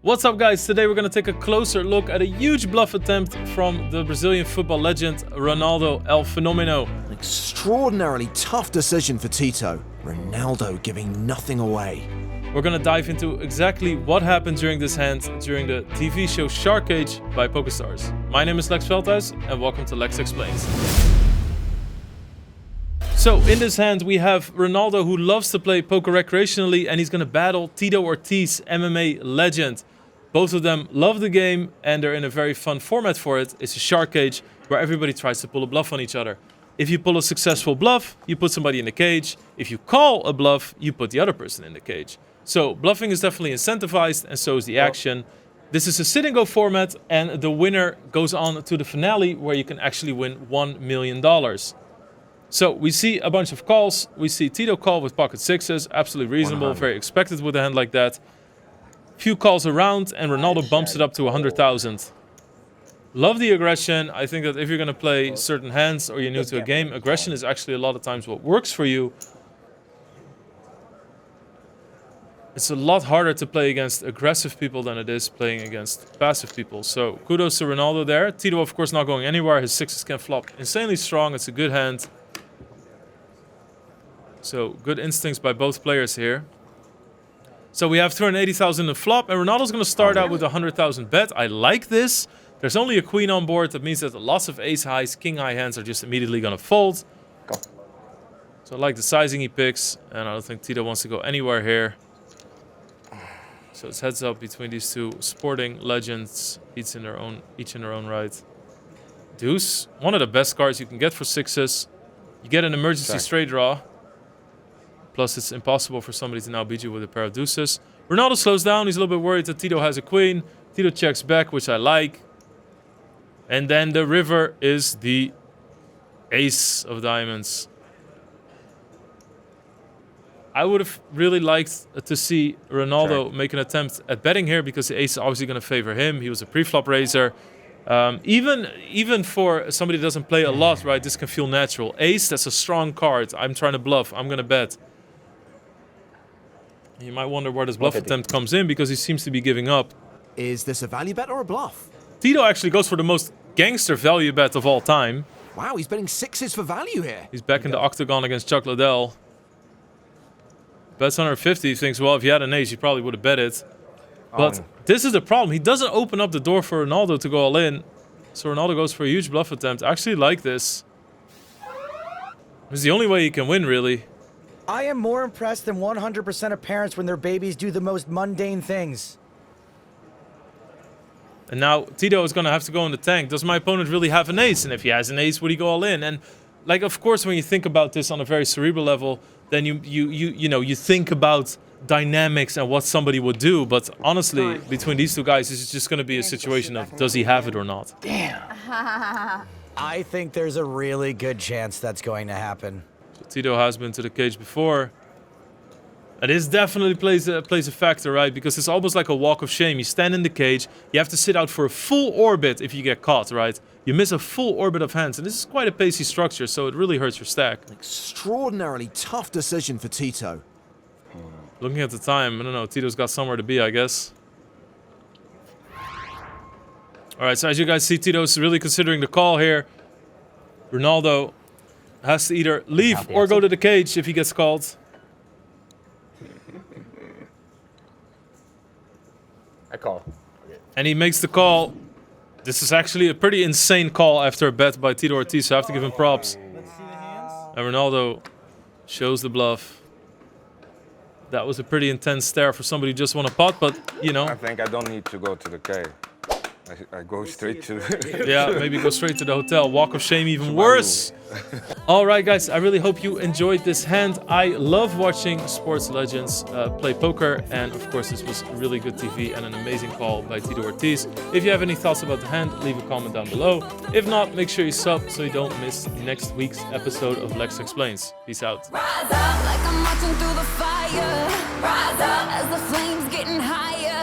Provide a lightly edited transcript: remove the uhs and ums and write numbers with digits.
What's up, guys? Today we're going to take a closer look at a huge bluff attempt from the Brazilian football legend Ronaldo El Fenomeno. An extraordinarily tough decision for Tito. Ronaldo giving nothing away. We're going to dive into exactly what happened during this hand during the TV show Shark Cage by PokerStars. My name is Lex Veldhuis and welcome to Lex Explains. So in this hand we have Ronaldo, who loves to play poker recreationally, and he's going to battle Tito Ortiz, MMA legend. Both of them love the game and they're in a very fun format for it. It's a Shark Cage where everybody tries to pull a bluff on each other. If you pull a successful bluff, you put somebody in the cage. If you call a bluff, you put the other person in the cage. So bluffing is definitely incentivized, and so is the action. This is a sit and go format, and the winner goes on to the finale where you can actually win $1 million. So we see a bunch of calls. We see Tito call with pocket sixes, absolutely reasonable, 100. very expected with a hand like that. Few calls around, and Ronaldo bumps it up to 100,000. Love the aggression. I think that if you're going to play certain hands or you're new to a game, aggression is actually a lot of times what works for you. It's a lot harder to play against aggressive people than it is playing against passive people. So kudos to Ronaldo there. Tito, of course, not going anywhere. His sixes can flop insanely strong. It's a good hand. So good instincts by both players here. So we have 280,000 in flop, and Ronaldo's going to start out with a 100,000 bet. I like this. There's only a queen on board. That means that lots of ace highs, king high hands are just immediately going to fold. So I like the sizing he picks, and I don't think Tito wants to go anywhere here. So it's heads up between these two sporting legends, each in their own right. Deuce, one of the best cards you can get for sixes. You get an emergency straight draw. Plus, it's impossible for somebody to now beat you with a pair of deuces. Ronaldo slows down. He's a little bit worried that Tito has a queen. Tito checks back, which I like. And then the river is the ace of diamonds. I would have really liked to see Ronaldo make an attempt at betting here, because the ace is obviously going to favor him. He was a pre-flop raiser. Even for somebody that doesn't play a lot, right, this can feel natural. Ace, that's a strong card. I'm trying to bluff. I'm going to bet. You might wonder where this bluff attempt comes in, because he seems to be giving up. Is this a value bet or a bluff? Tito actually goes for the most gangster value bet of all time. Wow, he's betting sixes for value here. He's back in the octagon against Chuck Liddell. Bets 150. He thinks, well, if you had an ace, you probably would have bet it. But this is the problem. He doesn't open up the door for Ronaldo to go all in. So Ronaldo goes for a huge bluff attempt. I actually like this. It's the only way he can win, really. I am more impressed than 100% of parents when their babies do the most mundane things. And now Tito is going to have to go in the tank. Does my opponent really have an ace? And if he has an ace, would he go all in? And, like, of course, when you think about this on a very cerebral level, then you think about dynamics and what somebody would do. But honestly, between these two guys, it's just going to be a situation of, does he have it or not? Damn. I think there's a really good chance that's going to happen. So Tito has been to the cage before. And this definitely plays a factor, right? Because it's almost like a walk of shame. You stand in the cage, you have to sit out for a full orbit if you get caught, right? You miss a full orbit of hands, and this is quite a pacey structure, so it really hurts your stack. An extraordinarily tough decision for Tito. Looking at the time, I don't know, Tito's got somewhere to be, I guess. Alright, so as you guys see, Tito's really considering the call here. Ronaldo has to either leave or go to the cage if he gets called. I call. And he makes the call. This is actually a pretty insane call after a bet by Tito Ortiz, so I have to give him props. And Ronaldo shows the bluff. That was a pretty intense stare for somebody who just won a pot, but, you know. I think I don't need to go to the cave. I go straight to... Yeah, maybe go straight to the hotel. Walk of shame, even worse. All right, guys, I really hope you enjoyed this hand. I love watching sports legends play poker. And, of course, this was really good TV and an amazing call by Tito Ortiz. If you have any thoughts about the hand, leave a comment down below. If not, make sure you sub so you don't miss next week's episode of Lex Explains. Peace out. Rise up like I'm marching through the fire. Rise up as the flames getting higher.